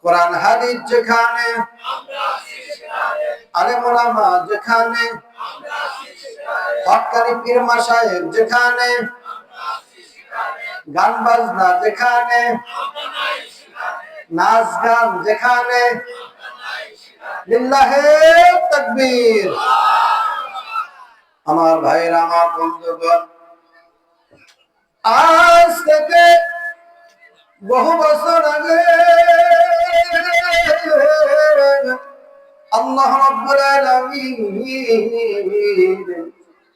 কোরআন হাদিস যেখানে, আলেম ওলামা যেখানে, হক্কানি পীর মাশায়েখ যেখানে, গান বাজনা যেখানে, নাচ গান যেখানে, লিল্লাহে তাকবীর। আমার ভাইরা, আমার বন্ধুগণ, আজ থেকে বহু বছর আগে আল্লাহ রাব্বুল আলামিন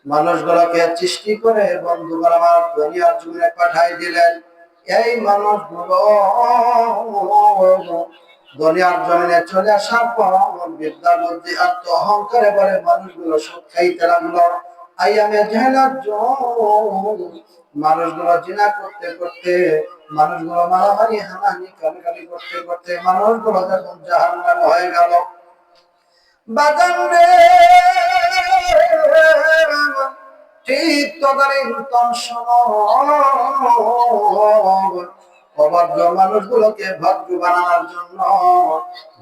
মানুষগুলোকে সৃষ্টি করে বন্ধুগণ আমার দুনিয়ার জমিনে পাঠাই দিলেন। এই মানুষগুলো দুনিয়ার জমিনে চলে আসার পর বিদ্যা বুদ্ধি আত্ম অহংকারে বলে মানুষগুলো সুদ খাইতে লাগলো। আইয়ামে জাহেলাত মানুষগুলো জিনা করতে করতে, মানুষগুলো মারামারি হানাহানি কাটাকাটি করতে করতে মানুষগুলো যখন জাহান্নাম হয়ে গেল, বাজান রে ঠিক তদানীন্তন সময় অবাধ্য মানুষগুলোকে ভাগ্য বানানোর জন্য,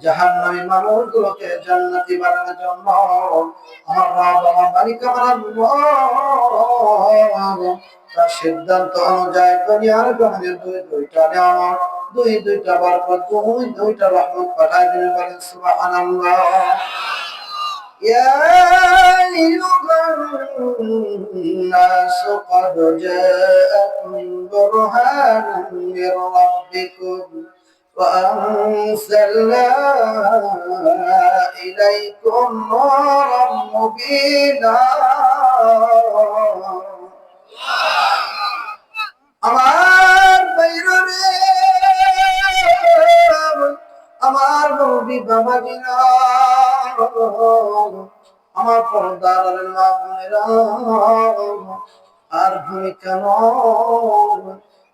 জাহান্নামী মানুষগুলোকে জান্নাতি বানানোর জন্য আমার রব আমার মালিক আমার তার সিদ্ধান্ত অনুযায়ী দুনিয়ার জমিনে দুইটা নিয়ামত, দুইটা বরকত, দুইটা রহমত পাঠায় দিলেন। বলেন সুবহানাল্লাহ। يا أيها الناس قد جاءكم برهان من ربكم وأنزلنا إليكم نورا مبينا। আমার বাইরে আমার নবী বাবাজিরা, আমার পর্দার মা বোনেরা, আর ভূমিকা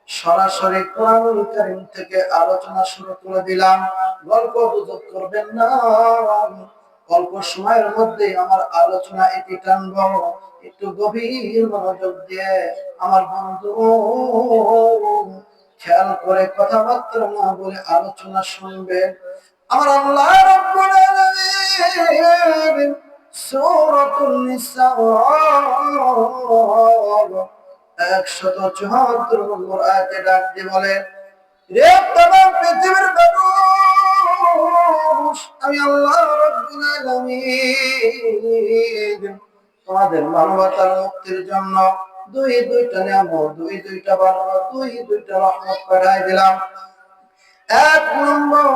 সরাসরি কোরআনুল কারীম থেকে আলোচনা শুরু করে দিলাম। গল্প গুজব করবেন না, অল্প সময়ের মধ্যে আমার আলোচনা এটি টানব। একটু গভীর মনোযোগ দিয়ে আমার বন্ধু খেয়াল করে কথাবার্তা না বলে আলোচনা শুনবেন। আমার আল্লাহ রাব্বুল আলামিন সূরাতুন নিসা 174 নম্বর আয়াতে ডাক দিয়ে বলেন, রে তমাম পৃথিবীর মানুষ, আমি আল্লাহ রাব্বুল আলামিন তোমাদের মানবতার মুক্তির জন্য দুইটা নিয়ামত, দুইটা বরকত, দুইটা রহমত পাঠাই দিলাম। এক নম্বর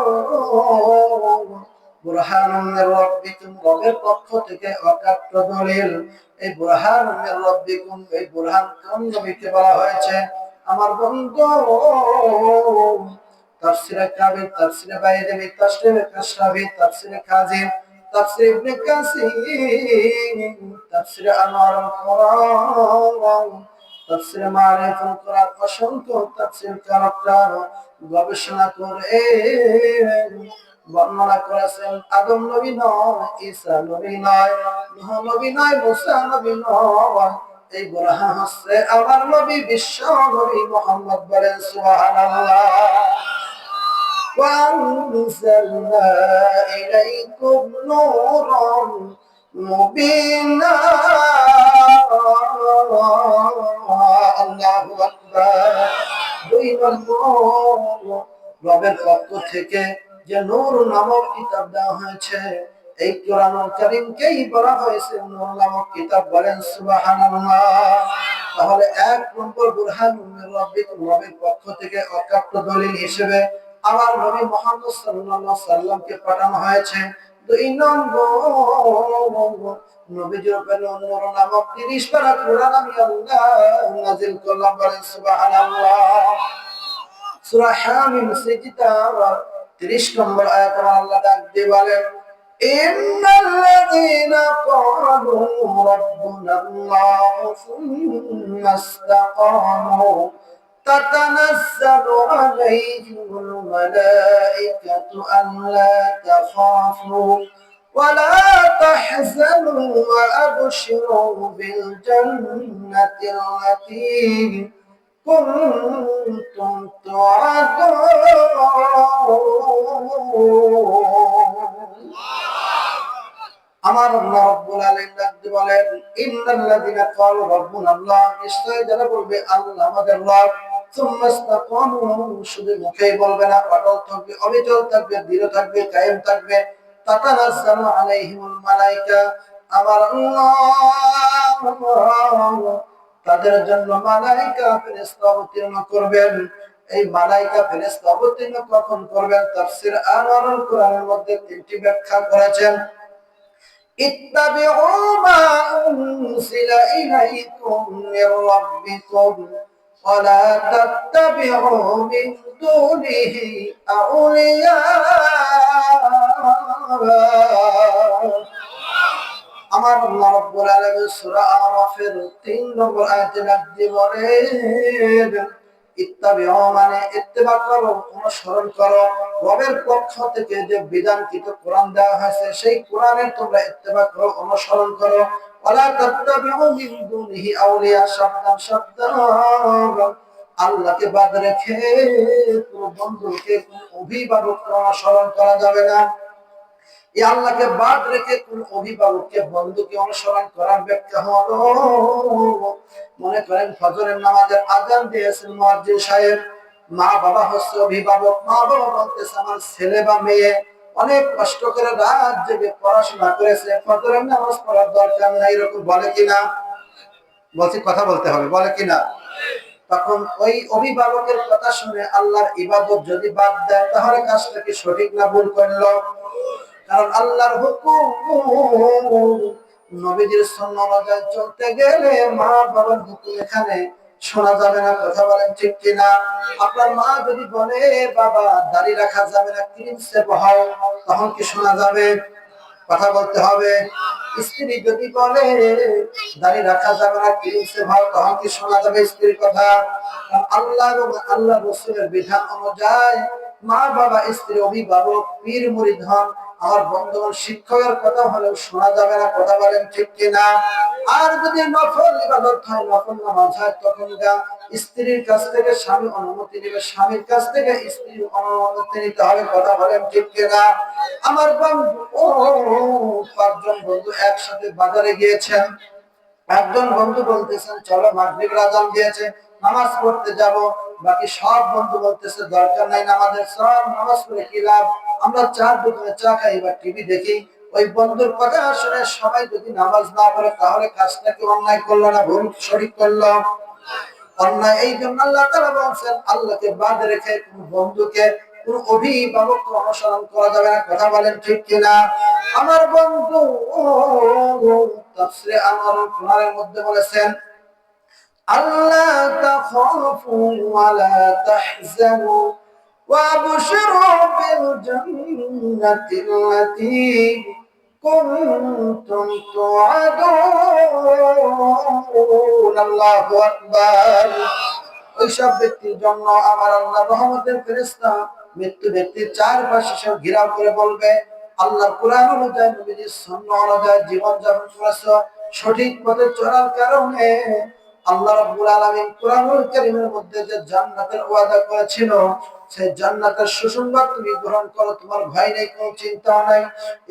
বুরহানুম মির রাব্বিকুম, রবের পক্ষ থেকে অকাট্য দলিল। এই বুরহানুম মির রাব্বিকুম, এই বুরহান কোন নবীকে বলা হয়েছে? আমার বন্ধু তাফসীরে কাবীর, তাফসীরে বাইদাবী, তাফসীরে কাশফী, তাফসীরে কাযিম, তাফসীর ইবনে কাসীর, তাফসীরে আনোয়ারুল কুরআন, তাফসীরে মারিফাতুল কুরআন, অসংখ্য তাফসীর কারকরা গবেষণা করে বর্ণনা করেছেন আদম নবী নয়, ঈসা নবী নয়, নূহ নবী নয়, মুসা নবী নয়, এই বুরহান হচ্ছে আমার নবী বিশ্ব নবী মুহাম্মদ। বলেন সুবহানাল্লাহ। وأنزلنا إليكم نورا مبينا। আল্লাহু আকবার। দুই নম্বর, রবের পক্ষ থেকে যে নূর নামক কিতাব দেওয়া হয়েছে, এই কোরআনুল কারীমকেই বলা হয়েছে নূর নামক কিতাব। বলেন সুবহানাল্লাহ। তাহলে এক নম্বর বুরহানুম মির রাব্বিকুম, রবের পক্ষ থেকে অকাট্য দলিল হিসেবে আমার নবী মুহাম্মদ সাল্লাল্লাহু আলাইহি সাল্লামকে পাঠানো হয়েছে। দুই নম্বর, নবীজির উপর নূর নামক 30 পারা কোরআন আমি আল্লাহ নাযিল করলাম। বলেন সুবহানাল্লাহ। সূরা হামিম সিজদা 30 নম্বর আয়াত আল্লাহ ডাক দিয়ে বলেন, ইন্নাল্লাযীনা ক্বালু রাব্বুনাল্লাহু সুম্মা ইসতাকামু তাতানাজ্জালু আলাইহিমুল মালাঈকাতু আল্লা তাখাফু ওয়া লা তাহজানু ওয়া আবশিরু বিল জান্নাতিল্লাতী কুনতুম তুআদুন। আমার আল্লাহ রাব্বুল আলামিন ডাকতে বলেন ইন্নাল্লাযিনা ক্বালু রাব্বুনাল্লাহ, নিশ্চয় যারা বলবে আল্লাহ আমাদের রব, সুম্মা ইসতাকামু, শুধু মুখেই বলবে না, অটল থাকবে, অবিচল থাকবে, দৃঢ় থাকবে, কায়েম থাকবে, তাতানাজ্জালু আলাইহিমুল মালায়েকা, আমার আল্লাহ তাদের জন্য মালায়েকা ফেরেশতা অবতীর্ণ করবেন। এই মালায়েকা ফেরেশতা অবতীর্ণ কখন করবেন? তাফসীর আনোয়ারুল কোরআনের মধ্যে তিনটি ব্যাখ্যা করেছেন। ইত্তাবিউ মা উনজিলা ইলাইকুম মির রাব্বিকুম ওয়া লা তাত্তাবিউ মিন দুনিহি আউলিয়া। আমার আল্লাহ রাব্বুল আলামিন সূরা আরাফের 3 নম্বর আয়াতে বলেন ইত্তাবিউ মানে ইত্তেবা করো, অনুসরণ করো। রবের পক্ষ থেকে যে বিধানকৃত কোরআন দেওয়া হয়েছে সেই কোরআনের তোমরা ইত্তেবা করো, অনুসরণ করো। ওয়ালা তাত্তাবিউ মিন দুনিহি আউলিয়া, সাবধান সাবধান, আল্লাহকে বাদ রেখে কোন বন্ধুকে, কোন অভিভাবককে অনুসরণ করা যাবে না। এই আল্লাহকে বাদ রেখে কোন অভিভাবককে, বন্ধুকে অনুসরণ করার ব্যাখ্যা হলো, মনে করেন ফজরের নামাজের আযান দিয়েছেন মুয়াজ্জিন সাহেব, মা বাবা হচ্ছে অভিভাবক, মা বাবা বলতেছে আমার ছেলে বা মেয়ে অনেক কষ্ট করে রাত জেগে পড়াশোনা করেছে, ফজরের নামাজ পড়ার দরকার নাই, এরকম বলে কিনা? বলছি কথা বলতে হবে, বলে কিনা? তখন ওই অভিভাবকের কথা শুনে আল্লাহর ইবাদত যদি বাদ দেয় তাহলে কাজটা কি সঠিক না ভুল করলো? কারণ আল্লাহর হুকুম, নবীজির সুন্নাহ অনুযায়ী চলতে গেলে মা বাবার হুকুম এখানে শোনা যাবে না। কথা বলেন ঠিক কিনা? আপনার মা যদি বলে বাবা দাড়ি রাখা যাবে না, ক্লিন শেভ হও, তখন কি শোনা যাবে? কথা বলতে হবে। স্ত্রী যদি বলে দাড়ি রাখা যাবে না, ক্লিন শেভ হও, তখন কি শোনা যাবে স্ত্রীর কথা? আল্লাহ এবং আল্লাহ রাসূলের বিধান অনুযায়ী মা বাবা, স্ত্রী, অভিভাবক, পীর মুরিদ হন, আমার বন্ধুগণ শিক্ষকের কথা হলেও শোনা যাবে না। কথা বলেন ঠিক কিনা? আর যদি নফল ইবাদত হয়, নফল নামাজ হয়, তখন স্ত্রীর কাছ থেকে স্বামী অনুমতি নেবে, স্বামীর কাছ থেকে স্ত্রীর অনুমতি নিতে হবে। কথা বলেন ঠিক কিনা? আমার বন্ধু, পাঁচজন বন্ধু একসাথে বাজারে গিয়েছেন। একজন বন্ধু বলতেছেন চলো মাগরিবের আযান দিয়েছে নামাজ পড়তে যাব, বাকি সব বন্ধু বলতেছে দরকার নাই নামাজের, সব নামাজ পড়ে কি লাভ, আমরা চার দোকানে চা খাই বা টিভি দেখি। ওই বন্ধুর কথা শুনে সবাই যদি নামাজ না পড়ে তাহলে কাজটা কি অন্যায় করলো না ভুল সঠিক করলো? অন্যায়। এই জন্য আল্লাহ তাআলা বলেন আল্লাহকে বাদ রেখে কোন বন্ধুকে, কোন অভিভাবককে অনুসরণ করা যাবে না। কথা বলেন ঠিক কিনা? আমার বন্ধু তাফসীরে আনোয়ারুল কোরআনের মধ্যে বলেছেন আল্লাহ তাখাফু ওয়া লা তাহজানু ওয়াবশিরু বিল জান্নাতিল্লাতী কুনতুম তুআদুন। আল্লাহু আকবার। ওইসব ব্যক্তির জন্য আমার আল্লাহ রহমতের ফেরেশতা মৃত্যু ব্যক্তির চারপাশে সব ঘেরাও করে বলবে আল্লাহর কোরআন অনুযায়ী, নবীজির সুন্নাহ অনুযায়ী জীবন যাপন করেছো, সঠিক পথে চলার কারণে আল্লাহ রাব্বুল আলামিন কোরআনুল কারীমের মধ্যে যে জান্নাতের ওয়াদা করেছিল সেই জান্নাতের সুসংবাদ তুমি গ্রহণ করো, তোমার ভয় নেই, কোনো চিন্তা নাই।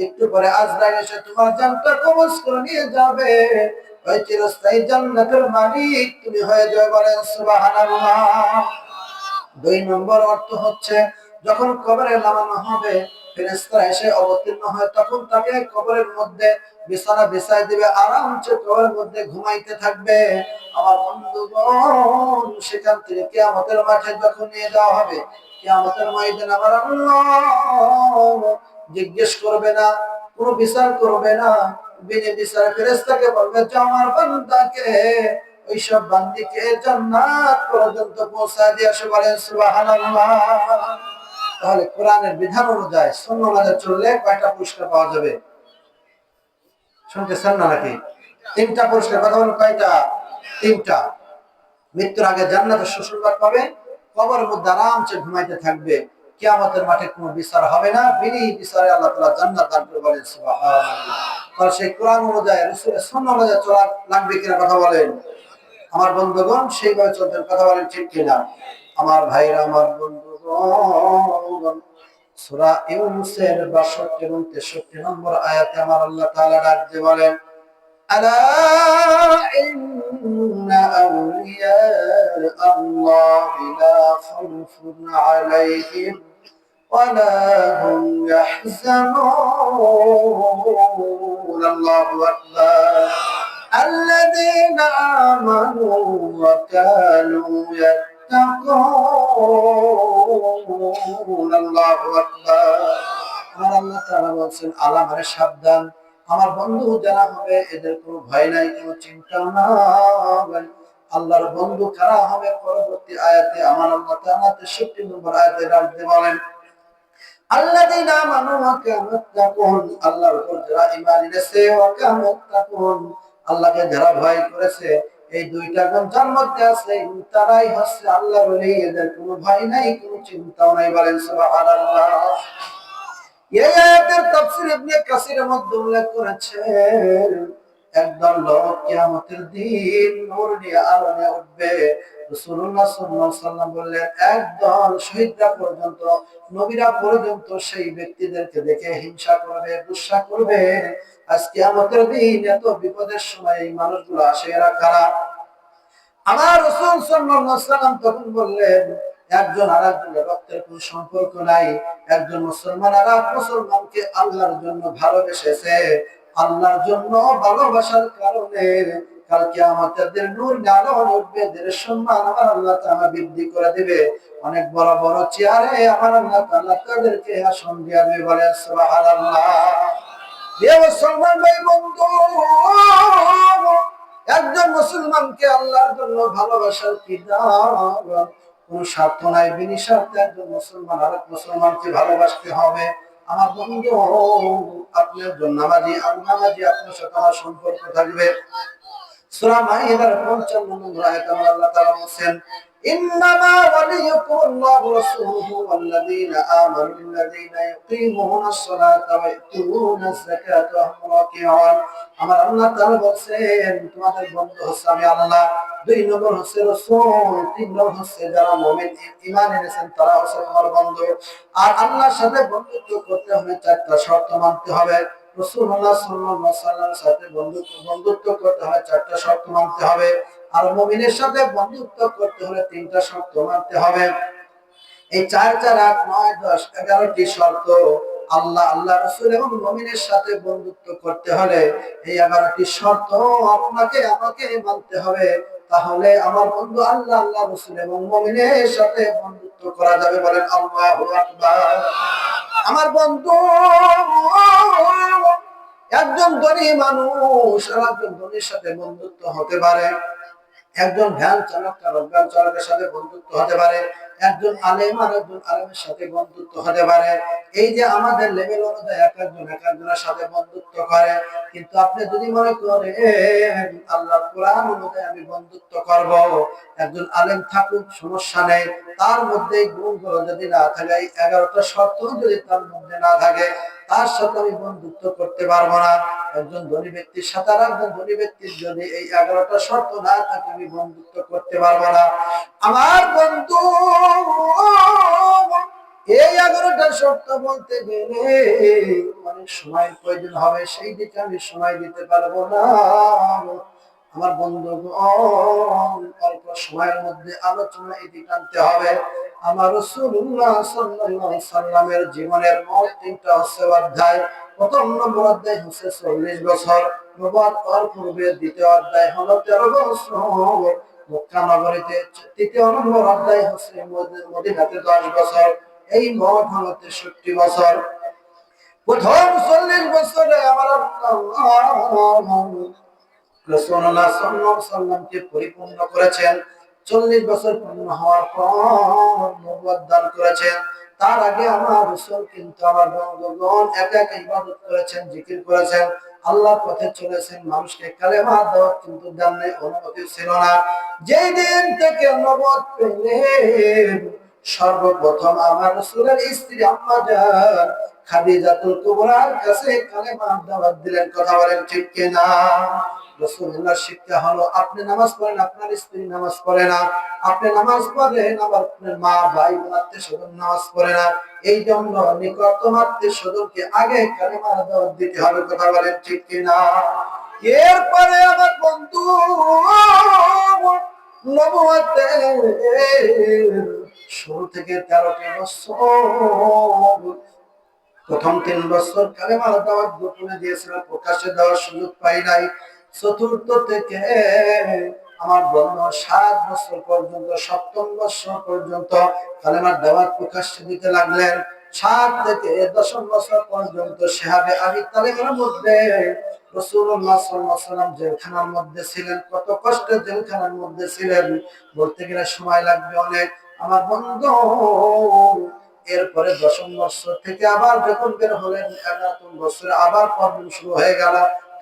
একটু পরে আজরাইল এসে তোমার জানটা কবজ করে নিয়ে যাবে, ওই চিরস্থায়ী জান্নাতের মালিক তুমি হয়ে যাবে। বলেন সুবহানাল্লাহ। 2 নম্বর অর্থ হচ্ছে যখন কবরে নামানো হবে ফেরেশতা এসে অবতীর্ণ হয়, তখন তাকে কবরের মধ্যে বিছানা বিছাই দিবে, আরামসে কবরের মধ্যে ঘুমাইতে থাকবে। আমার বন্ধুগণ সেখান থেকে কিয়ামতের মাঠে যখন নিয়ে যাওয়া হবে, কিয়ামতের ময়দানে আমার আল্লাহ জিজ্ঞেস করবে না, কোনো বিচার করবে না, বিনে বিচারে ফেরেশতাকে বলবে যে আমার বান্দাকে, ওইসব বান্দিকে জান্নাত পর্যন্ত পৌঁছায় দিয়ে আসে। বলেন সুবহানাল্লাহ। তাহলে কোরআনের বিধান অনুযায়ী সুন্নাহ অনুযায়ী চললে কয়টা পুরস্কার পাওয়া যাবে? শুনতেছেন না নাকি? 3টা পুরস্কার। কথা বলেন কয়টা? 3টা। মৃত্যুর আগে জান্নাতের সুসংবাদ পাবে, কবরের মধ্যে আরামসে ঘুমাইতে থাকবে, কিয়ামতের মাঠে কোনো বিচার হবে না, বিনি বিচারে আল্লাহ তাআলা জান্নাত দান করবে। বলেন সুবহানাল্লাহ। তাহলে সেই কোরআন অনুযায়ী রাসূলের সুন্নাহ অনুযায়ী চলা লাগবে কিনা? কথা বলেন। আমার বন্ধুগণ সেইভাবে চলতেন। কথা বলেন ঠিক কিনা? আমার ভাইরা, আমার বন্ধুগণ সূরা ইউনূসের 62 এবং 63 নম্বর আয়াতে আমার আল্লাহ তাআলা ডাক দিয়ে বলেন, আলা ইন্না আউলিয়া আল্লাহি লা খাউফুন আলাইহিম ওয়ালা হুম ইয়াহজানুন। আল্লাহু আকবার। الذين آمنوا وكانوا يتقون। الله أكبر। আমার আল্লাহ তাআলা বলেন, আলা মানে সাবধান, আমার বন্ধু যারা হবে এদের কোনো ভয় নাই, কোনো চিন্তা নাই। আল্লাহর বন্ধু কারা হবে? পরবর্তী আয়াতে আমার আল্লাহ তাআলা 63 নম্বর আয়াতে রাখতে বলেন, আল্লাযীনা আমানু ওয়া কানু ইয়াত্তাকুন। আল্লাহর উপর যারা ঈমান এনেছে, ওয়া কানু ইয়াত্তাকুন, আল্লাহকে যারা ভয় করেছে, এই দুইটা গুণ যার মধ্যে আছে তারাই হচ্ছে আল্লাহর ওলি। এদের কোনো ভয় নাই, কোনো চিন্তাও নাই। বলেন সুবহানাল্লাহ। এই আয়াতের তাফসীর ইবনে কাসিরের মধ্যে উল্লেখ করেছেন, একদল লোক কিয়ামতের দিন নূর নিয়ে আলো নিয়ে উঠবে। রাসূলুল্লাহ সাল্লাল্লাহু আলাইহি ওয়াসাল্লাম বললেন, একদল শহীদরা পর্যন্ত, নবীরা পর্যন্ত সেই ব্যক্তিদেরকে দেখে হিংসা করবে, গুসা করবে। আজ কিয়ামতের দিন এত বিপদের সময় এই মানুষগুলো আসে, এরা কারা? আমার রাসূল সাল্লাল্লাহু আলাইহি ওয়াসাল্লাম তখন বললেন, একজন আরেকজনের রক্তের কোনো সম্পর্ক নাই। একজন মুসলমান আরেক মুসলমানকে আল্লাহর জন্য ভালোবেসেছে, আল্লাহর জন্য ভালোবাসার কারণে কাল কিয়ামতের দিন নূর আলো উঠবে, এদের সম্মান আমার আল্লাহ তাআলা বৃদ্ধি করে দিবে। অনেক বড় বড় চেয়ারে আমার আল্লাহ তাআলা তাদেরকে আসন দিয়ে দিবে। বলেন সুবহানাল্লাহ। এ মুসলমান ভাই বন্ধু, একজন মুসলমানকে আল্লাহর জন্য ভালোবাসার কি দাম? কোন স্বার্থ নাই, বিনি স্বার্থে একজন মুসলমান আরেক মুসলমানকে ভালোবাসতে হবে। আমার বন্ধু, আপনি একজন নামাজি, আমি নামাজি, আপনার সাথে আমার সম্পর্ক থাকবে। সূরা মাইদার 55 নম্বর আয়াতে আল্লাহ তাআলা বলেন, ইন্নামা ওয়ালিয়ুকুমুল্লাহু ওয়া রাসূলুহু ওয়াল্লাযীনা আমানুল্লাযীনা ইউকিমুনাস সালাতা ওয়া ইউতুনাজ যাকাতা ওয়া হুম রাকিউন। আমার আল্লাহ তাআলা বলেন, তোমাদের বন্ধু হচ্ছে আমি আল্লাহ, 2 নম্বর হচ্ছে রাসূল, 3 নম্বর হচ্ছে যারা মুমিন ঈমান এনেছেন তারা হচ্ছে আমার বন্ধু। আর আল্লাহর সাথে বন্ধুত্ব করতে হলে 4টা শর্ত মানতে হবে। রাসূলুল্লাহ সাল্লাল্লাহু আলাইহি ওয়াসাল্লামের সাথে বন্ধুত্ব করতে হলে 4টা শর্ত মানতে হবে। আর মুমিনের সাথে বন্ধুত্ব করতে হলে 3টা শর্ত মানতে হবে। এই 4 4 8 9 10 11টি শর্ত আল্লাহ, আল্লাহ রাসূল এবং মুমিনের সাথে বন্ধুত্ব করতে হলে এই 11টি শর্ত আপনাকে আমাকে মানতে হবে। তাহলে আমার বন্ধু আল্লাহ, আল্লাহ রাসূল এবং মুমিনের সাথে বন্ধুত্ব করা যাবে। বলেন আল্লাহু আকবার। আমার বন্ধু, একজন ধনী মানুষ আর একজন ধনীর সাথে বন্ধুত্ব হতে পারে, একজন ভ্যান চালক আর ভ্যান চালকের সাথে বন্ধুত্ব হতে পারে, একজন আলেম আর একজন আলেমের সাথে বন্ধুত্ব হতে পারে। এই যে আমাদের লেভেল অনুযায়ী এক একজনের সাথে বন্ধুত্ব করে। কিন্তু আপনি যদি মনে করেন আল্লাহ কোরআন অনুযায়ী আমি বন্ধুত্ব করব, একজন আলেম থাকুক সমস্যা নেই, তার মধ্যে গুণগুলো যদি না থাকে, 11টা শর্ত যদি তার মধ্যে না থাকে, তার সাথে আমি বন্ধুত্ব করতে পারবো না। একজন ধনী ব্যক্তির সাথে আর একজন ধনী ব্যক্তির যদি এই 11টা শর্ত না থাকে, আমি বন্ধুত্ব করতে পারবো না। আমার বন্ধু, এই 11টা শর্ত বলতে গেলে অনেক সময় প্রয়োজন হবে, সেই দিকে আমি সময় দিতে পারবো না। আমার বন্ধু, অল্প সময়ের মধ্যে আলোচনা এদিকে আনতে হবে। আমার রাসূলুল্লাহ সাল্লাল্লাহু আলাইহি সাল্লামের জীবনের মোট 3টা হচ্ছে অধ্যায়। প্রথম নম্বর অধ্যায় হচ্ছে 40 বছর নবুয়ত হওয়ার পূর্বে, দ্বিতীয় অধ্যায় হলো 13 বছর মক্কা নগরীতে, তৃতীয় নম্বর অধ্যায় হচ্ছে মদিনাতে 10 বছর, এই মোট হলো 63 বছর। প্রথম 40 বছরে আমার রাসূলুল্লাহ সাল্লাল্লাহু আলাইহি সাল্লামকে পরিপূর্ণ করেছেন। 40 বছর পূর্ণ হওয়ার পর নবুয়ত দান করেছেন। তার আগে আমার রাসূল কিন্তু আমার বন্ধুগণ একা একা ইবাদত করেছেন, জিকির করেছেন, আল্লাহর পথে চলেছেন, মানুষকে কালেমা দাওয়াত কিন্তু জানলে অনুমতি ছিল না। যেই দিন থেকে নবুয়ত পেলেন, সর্বপ্রথম আমার রাসূলের স্ত্রী আম্মা জান খাদিজাতুল কুবরার কাছে কালেমা দাওয়াত দিলেন। কথা বলেন ঠিক কিনা? রাসূলুল্লাহ শিক্ষা হলো আপনি নামাজ পড়েন, আপনার স্ত্রী নামাজ পড়ে না, আপনি নামাজ পড়েন আবার আপনার মা ভাই বোন আত্মীয় স্বজন নামাজ পড়ে না। এই জন্য নিকটতম আত্মীয় স্বজনকে আগে কালেমার দাওয়াত দিতে হবে। কথা বলেন ঠিক কিনা? এরপরে আমার বন্ধু নবুয়তের শুরু থেকে 13টি বছর, প্রথম 3 বছর কালেমার দাওয়াত গোপনে দিয়েছিল, প্রকাশ্যে দেওয়ার সুযোগ পাই নাই। চতুর্থ থেকে আমার বন্ধু 7 বছর পর্যন্ত, 7ম বছর পর্যন্ত কালেমার দাওয়াত প্রকাশ্যে দিতে লাগলেন। 7 থেকে 10ম বছর পর্যন্ত সাহাবে আবি তালেবের মধ্যে রাসূলুল্লাহ সাল্লাল্লাহু আলাইহি ওয়াসাল্লাম জেলখানার মধ্যে ছিলেন। কত কষ্টে জেলখানার মধ্যে ছিলেন বলতে গেলে সময় লাগবে অনেক আমার বন্ধু। এরপরে 10ম বছর থেকে আবার যখন বের হলেন 11ম বছরে আবার প্রবলেম শুরু হয়ে গেল,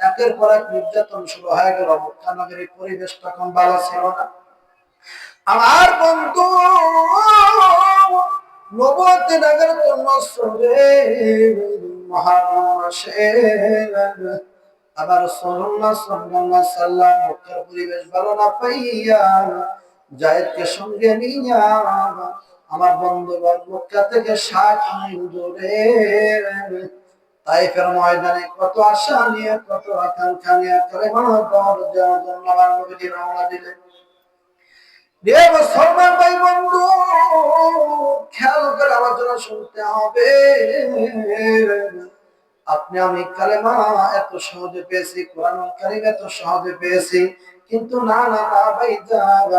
একের পর এক নির্যাতন শুরু হয়ে গেল। মক্কা নগরীর পরিবেশ তখন ভালো ছিল না আমার বন্ধু। নবুয়তের 11তম বছরে মুহররম মাসে আবার রাসূলুল্লাহ সাল্লাল্লাহু আলাইহি ওয়াসাল্লাম মক্কার পরিবেশ ভালো না পাইয়া যায়েদকে সঙ্গে নিয়া আমার বন্ধুগণ মক্কা থেকে 60 মাইল দূরে তাইফের ময়দানে কত আশা নিয়ে, কত আকাঙ্ক্ষা নিয়ে কালেমার দাওয়াত দেওয়ার জন্য আমার নবীজি রওনা দিলেন। মুসলমান ভাই বন্ধু খেয়াল করে আলোচনা শুনতে হবে। আপনি আমি কালেমা এত সহজে পেয়েছি, কোরআন কারীম এত সহজে পেয়েছি, কিন্তু না না না ভাই জান,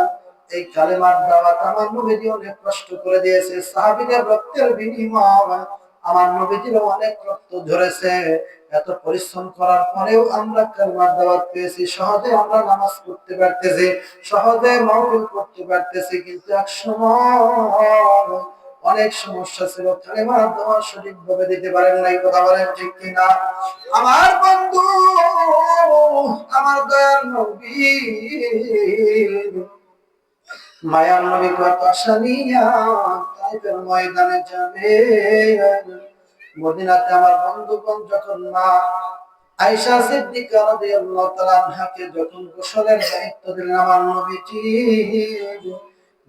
এই কালেমার দাওয়াত আমার নবীজি অনেক কষ্ট করে দিয়েছে। সাহাবীদের রক্তের বিনিময়ে আমার নবীজির অনেক রক্ত ঝরেছে। এত পরিশ্রম করার পরেও আমরা কালেমার দাওয়াত পেয়েছি, সহজে আমরা নামাজ পড়তে পারতেছি, সহজে মাহফিল করতে পারতেছি, কিন্তু এক সময় অনেক সমস্যা ছিল, কালেমার দাওয়াত সঠিকভাবে দিতে পারেন নাই। কথা বলেন ঠিক কিনা? আমার বন্ধু আমার দয়ার নবী মায়ার নবী কত আশা নিয়া তাইফের ময়দানে যাবে। মদিনাতে আমার বন্ধুগণ যখন মা আয়েশা সিদ্দিকা রাদিয়াল্লাহু তাআলা আনহাকে যখন গোসলের দায়িত্ব দিলেন আমার নবীজি,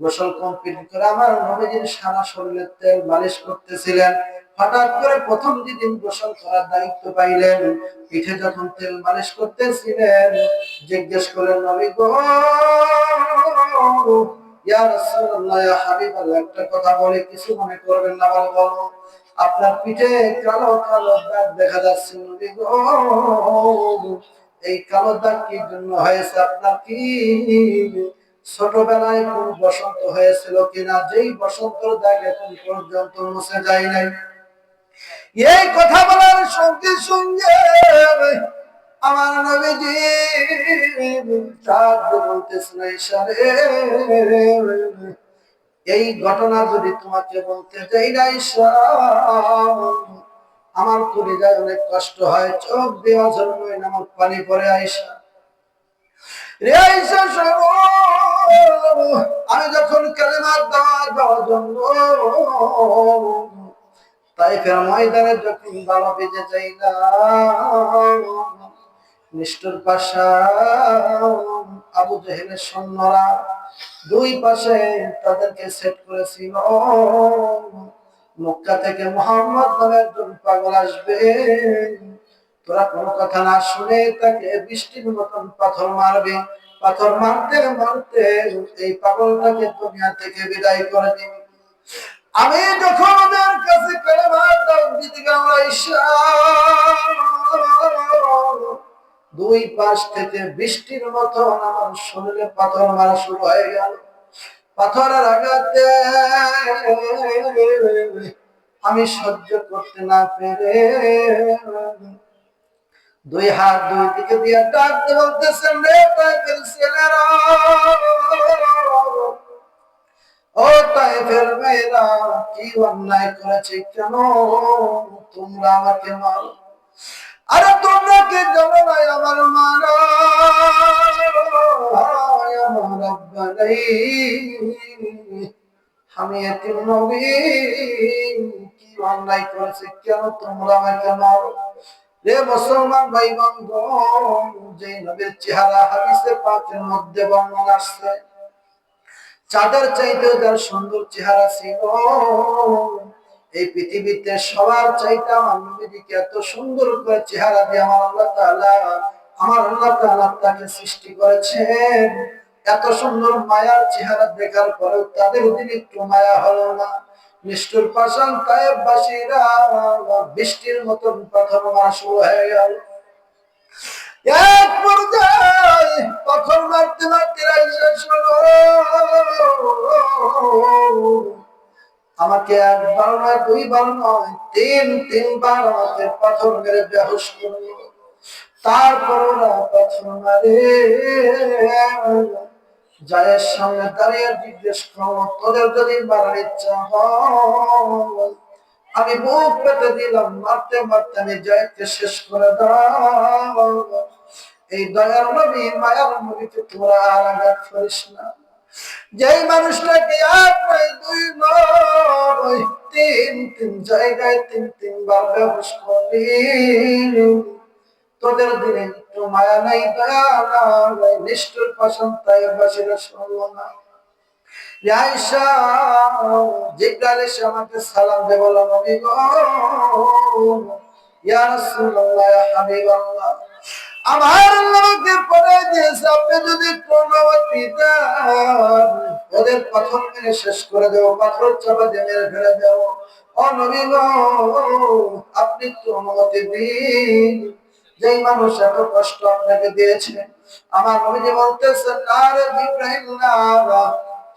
গোসল কমপ্লিট করে আমার নবীজির সারা শরীরে তেল মালিশ করতেছিলেন। হঠাৎ করে প্রথম যেদিন গোসল করার দায়িত্ব পাইলেন, পিঠে যখন তেল মালিশ করতেছিলেন, জিজ্ঞেস করলেন নবী গো ইয়া রাসূলুল্লাহ ইয়া হাবিবাল্লাহ, একটা কথা বলে কিছু মনে করবেন না, বলো। আপনার পিঠে কালো কালো দাগ দেখা যাচ্ছে নবী গো, এই কালো দাগ কি জন্য হয়েছে? আপনার কি ছোটবেলায় কোন বসন্ত হয়েছিল কিনা, যেই বসন্তের দাগ এখন পর্যন্ত মুছে যায় নাই? এই কথা বলার সঙ্গে সঙ্গে আমার নবীজি বলতেছেন ইশারে, এই ঘটনা যদি তোমাকে বলতে যাই না ঈশা, আমার কলিজায় অনেক কষ্ট হয়, চোখ দিয়ে ঝরময় নামক পানি পড়ে। আয়েশা রে আয়েশা শোনো, আমি যখন কালেমার দাওয়াত দেওয়ার জন্য তাইফের ময়দানে যখন বাবা বেজে যাই না, নিষ্ঠুর পাশা আবু জেহেলের সৈন্যরা দুই পাশে তাদেরকে সেট করেছিল। মক্কা থেকে মুহাম্মদ নামে একজন পাগল আসবে, তোরা কোনো কথা না শুনে তাকে বৃষ্টির মতন পাথর মারবে। পাথর মারতে মারতে এই পাগলটাকে দুনিয়া থেকে বিদায় করে দিবে। আমি যখন ওদের কাছে কালেমার দাওয়াত দিতে গেলাম আয়েশা, দুই পাশ থেকে বৃষ্টির মতন আমার শরীরে পাথর মারা শুরু হয়ে গেল। পাথরের আঘাতে আমি সহ্য করতে না পেরে দুই হাত দুই দিকে দিয়ে ডাকতে বলতেছেন, রে তাইফের ছেলেরা, ও তাইফের মেয়েরা, কি অন্যায় করেছে, কেন তোমরা আমাকে মারো? আরে তোমরা কি জানো না আমার মারা আমার আব্বা নেই, আমি এতিম নবী, কি অন্যায় করেছে, কেন তোমরা আমাকে মারো? রে মুসলমান ভাই বন্ধু, যে নবীর চেহারা হাদিসে পাকের মধ্যে বর্ণনা আছে, চাঁদের চাইতে যার সুন্দর চেহারা ছিল, এই পৃথিবীতে সবার চাইতে আমার নবীজিকে এত সুন্দর করে চেহারা দিয়ে আমার আল্লাহ তাআলা তাকে সৃষ্টি করেছেন। এত সুন্দর মায়ার চেহারা দেখার পরেও তাদের দিন একটু মায়া হলো না। নিষ্ঠুর পাষাণ তায়েববাসীরা বৃষ্টির মতন পাথর মারা শুরু হয়ে গেল। এক পর্যায়ে পাথর মারতে মারতে শেষ হলো। আমাকে একবার নয়, দুইবার নয়, তিনবার আমাকে পাথর মেরে বেহুশ করলো। তারপর ওরা পাথর মারে জায়ের সামনে দাঁড়িয়ে জিজ্ঞেস করলো, তোদের যদি মারার ইচ্ছা হয়, আমি বুক পেতে দিলাম, মারতে মারতে আমি জায়েদকে শেষ করে দাও। এই দয়ার নবী মায়ার নবীকে তোরা আর আঘাত করিস না। যেই মানুষটাকে এক নয়, দুই নয়, তিন জায়গায় তিনবার বেহুশ করলি, তোদের দিনে একটু মায়া নাই, দয়া নাই, নিষ্ঠুর পাষাণ তায়েববাসীরা শুনল না। আয়েশা, জিবরাইল এসে আমাকে সালাম দিয়ে বলল, নবী গো, ইয়া রাসূলুল্লাহ, ইয়া হাবিবাল্লাহ, আমার আল্লাহকে পড়ে দিয়েছে, আপনি যদি অনুমতি দেন ওদের পাথর মেরে শেষ করে দেব, পাথর চাপা দিয়ে মেরে ফেলে দেব। ও নবী গো, আপনি একটু অনুমতি দিন। যেই মানুষ এত কষ্ট আপনাকে দিয়েছে, আমার নবীজি বলতেছেন, আরে জিবরাইল না।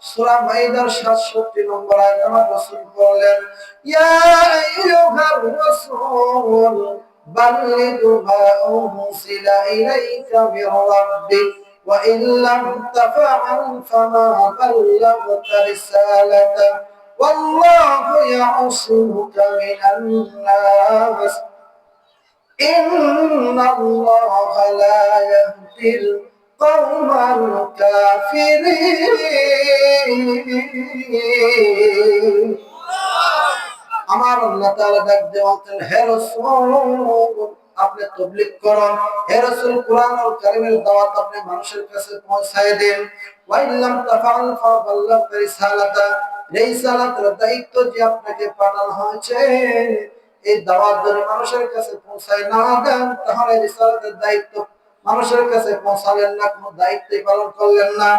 সূরা মাইদার 67 নম্বর আয়াতে আমার রাসূল বলেন, ইয়া আইয়ুহার রাসূল বাল্লিগ মা উনজিলা ইলাইকা মির রাব্বিক ওয়া ইন লাম তাফআল ফামা বাল্লাগতা রিসালাতা ওয়াল্লাহু ইয়াসিমুকা মিনান নাস ইন্নাল্লাহা লা ইয়াহদিল কওমাল কাফিরিন। আমার আল্লাহ তাআলা ডাক দিয়ে বলতেন, হে রাসূল, আপনি তাবলীগ করুন। হে রাসূল, কুরআনুল কারীমের দাওয়াত আপনি মানুষের কাছে পৌঁছায় দেন। ওয়া ইল্লাম তাফআল ফাবাল্লিগ রিসালাতা, রিসালাতের দায়িত্ব যে আপনাকে পাঠানো হয়েছে, এই দাওয়াত যদি মানুষের কাছে পৌঁছায় না দেন, তাহলে রিসালাতের দায়িত্ব মানুষের কাছে পৌঁছালেন না, কোনো দায়িত্বই পালন করলেন না।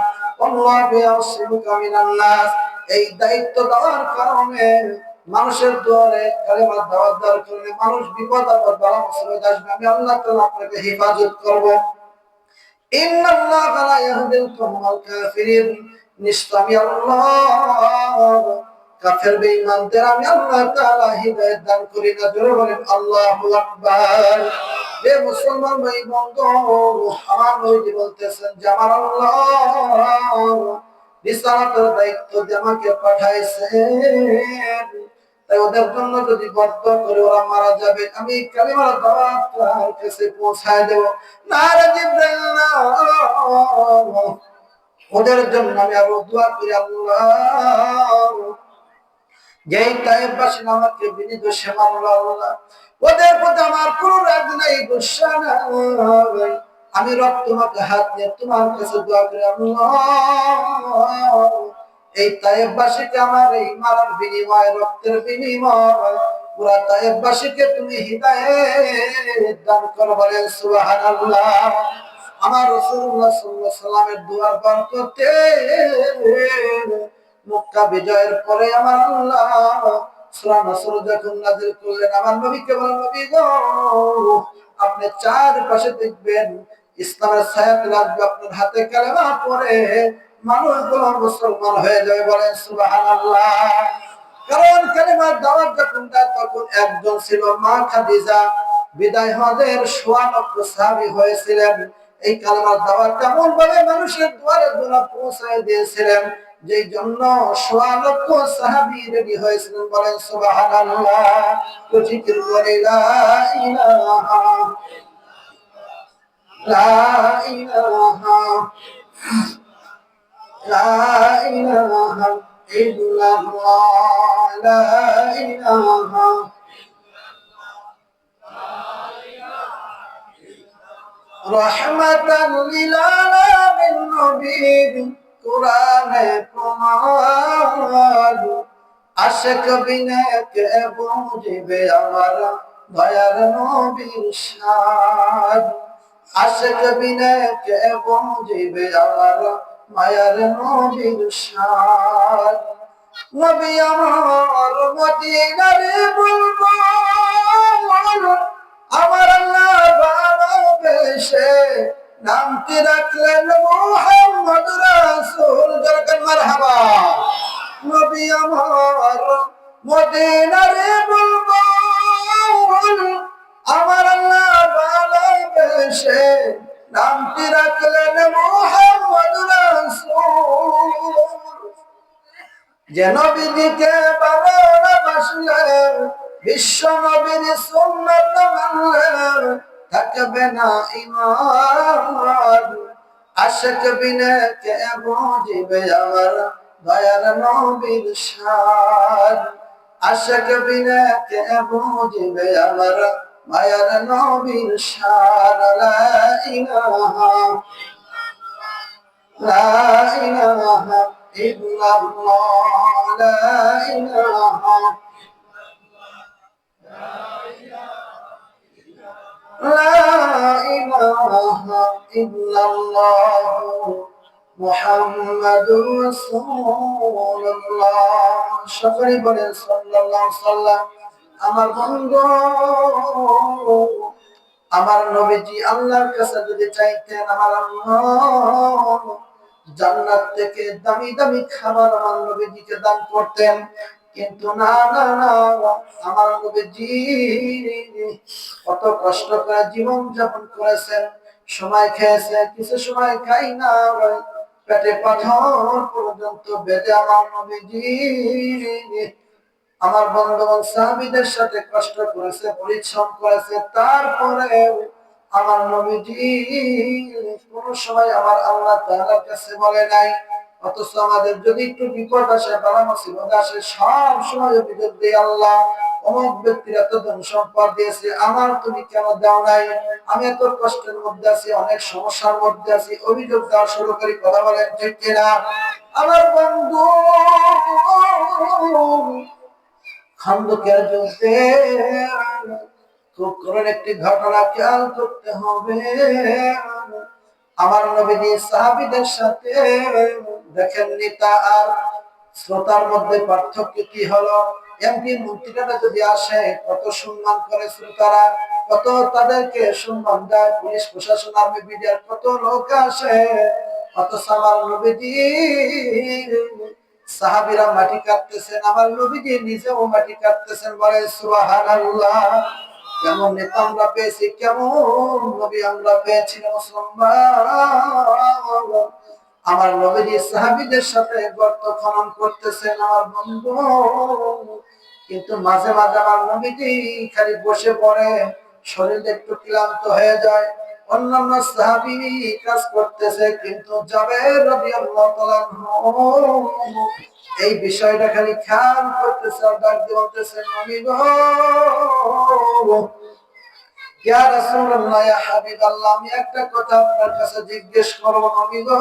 আল্লাহু ইয়াসিমুকা মিনান নাস, এই দায়িত্ব দেওয়ার কারণে মানুষের দুয়ারে কালেমার দাওয়াত দেওয়ার কারণে মানুষ বিপদ আপদ বালা মুসিবত আসবে, আমি আল্লাহ তাআলা আপনাকে হেফাজত করব। ইন্নাল্লাহা লা ইয়াহদিল কওমাল কাফিরিন, নিশ্চয় আমি আল্লাহ কাফের বেঈমানদের আমি আল্লাহ তাআলা হিদায়াত দান করি না। জোরে বলেন আল্লাহু আকবার। হে মুসলমান ভাই বন্ধু, আমার নবী বলতেছেন যে আমার আল্লাহ রিসালাতের দায়িত্ব দিয়ে আমাকে পাঠাইছেন, তাই ওদের জন্য যদি বদ্ধ করে ওরা মারা যাবে, আমি কালিমার দাওয়াত তার কাছে পৌঁছায় দেব। নারে জিবরাইল না, ওদের জন্য আমি আরো দোয়া করি, আল্লাহ যেই তায়েববাসী আমাকে বিনিদোষে মারল, আল্লাহ ওদের প্রতি আমার কোনো রাগ নাই, গুসা নাই, আমি তোমাকে হাত নিয়ে তোমার কাছে দোয়া করি, আল্লাহ এই তায়েববাসীকে আমার এই মারার বিনিময়, রক্তের বিনিময় পুরা তায়েববাসীকে তুমি হিদায়াত দান করো। বলেন সুবহানাল্লাহ। আমার রাসূলুল্লাহ সাল্লাল্লাহু আলাইহি ওয়াসাল্লামের দোয়ার বরকতে মক্কা বিজয়ের পরে আমার আল্লাহ সূরা নাসর যখন নাযিল করলেন, আমার নবীকে বলেন, নবী গো, আপনি চারপাশে দেখবেন ইসলামের ছায়া লাগবে, আপনার হাতে কালেমা পড়ে মানুষগুলো মুসলমান হয়ে যাবে। বলেন সুবহানাল্লাহ। কারণ কালেমার দাওয়াত যখন দেয় তখন একজন ছিল মা খাদিজা, বিদায় হজের ১৬ লক্ষ সাহাবী হয়েছিলেন। এই কালেমার দাওয়াত কেমন ভাবে মানুষের দুয়ারে দুয়ারে পৌঁছায় দিয়েছিলেন, যেই জন্য ১৬ লক্ষ সাহাবী রেডি হয়েছিলেন। বলেন সুবহানাল্লাহ। তো জিকির করে লা ইলাহা লা ইলাহা লা ইলাহা ইল্লাল্লাহ, লা ইলাহা রহমাতাল লিল আলামিন নবীর কোরআনে প্রমাণ, আশিক বিনে কে বুঝিবে আমার দয়ার নবীর শান, আশিক বিনে কে বুঝিবে আমার মায়ার নবীর শান। নবী আমার মদিনার বুলবুল, আমার আল্লাহ ভালোবেসে নামটি রাখলেন মুহাম্মদ রাসূল। দরকার মারহাবা। নবী আমার মদিনার বুলবুল, আমার আল্লাহ ভালোবেসে নামটি রাখলেন মুহাম্মদ রাসূল। যে নবীকে ভালোবাসলে, বিশ্ব নবীর সুন্নাত মানলে, থাকবে না ঈমান। আশিক বিনে কে বুঝিবে আমার দয়ার নবীর শান, আশিক বিনে কে বুঝিবে আমার মায়ার নবীর শান। লা ইলাহা লা ইলাহা ইল্লাল্লাহ, লা ইলাহা লা ইলাহা ইল্লাল্লাহ মুহাম্মাদুর রাসূলুল্লাহ। সকলে বলেন সাল্লাল্লাহু আলাইহি সাল্লাম। আমার বন্ধু, আমার নবীজি আল্লাহর কাছে যদি চাইতেন, আমার আল্লাহ জান্নাত থেকে দামি দামি খাবার আমার নবীজিকে দান করতেন, কিন্তু না না না, আমার নবীজি কত কষ্ট করে জীবন যাপন করেছেন, সময় খেয়েছেন, কিছু সময় খাই না, পেটে পাথর পর্যন্ত বেঁধে আমার নবীজি আমার বন্ধুবান সাহাবীদের সাথে কষ্ট করেছে, পরিশ্রম করেছে, তারপরে আমার নবীজি কোন সময় আমার আল্লাহ তাআলার কাছে বলে নাই। অথচ আমাদের যদি একটু বিপদ আসে, বালা মুসিবত আসে, সব সময় অভিযোগ দিই, আল্লাহ অমুক ব্যক্তির এত ধন সম্পদ দিয়েছে, আমার তুমি কেন দাও নাই? আমি এত কষ্টের মধ্যে আছি, অনেক সমস্যার মধ্যে আছি, অভিযোগ দেওয়া শুরু করি। কথা বলেন ঠিক কিনা? আমার বন্ধু, খন্দকের যুদ্ধে খুব করুণ একটি ঘটনা খেয়াল করতে হবে। আমার নবীজি সাহাবীদের সাথে দেখেন, নেতা আর শ্রোতার মধ্যে পার্থক্য কি হলো? এমপি মন্ত্রীরা যদি আসে, কত সম্মান করে শ্রোতারা, কত তাদেরকে সম্মান দেয়। পুলিশ প্রশাসন, আর্মি, বিডিআর, কত লোক আসে, অথচ আমার নবীজি সাহাবীরা মাটি কাটতেছেন, আমার নবীজি নিজেও মাটি কাটতেছেন। বলে সুবহানাল্লাহ। কেমন নেতা আমরা পেয়েছি, কেমন নবী আমরা পেয়েছি মুসলমান। আমার নবীজি সাহাবীদের সাথে গর্ত খনন করতেছেন আমার বন্ধু, কিন্তু মাঝে মাঝে আমার নবীজি খালি বসে পড়ে, শরীর একটু ক্লান্ত হয়ে যায়। অন্যান্য সাহাবী কাজ করতেছে, কিন্তু জাবের রাদিয়াল্লাহু তাআলা এই বিষয়টা খালি খেয়াল করতেছে, আর ডাক দিয়ে বলতেছে, নবী গো, ইয়া রাসূলুল্লাহ, ইয়া হাবিবাল্লাহ, আমি একটা কথা আপনার কাছে জিজ্ঞেস করব। নবী গো,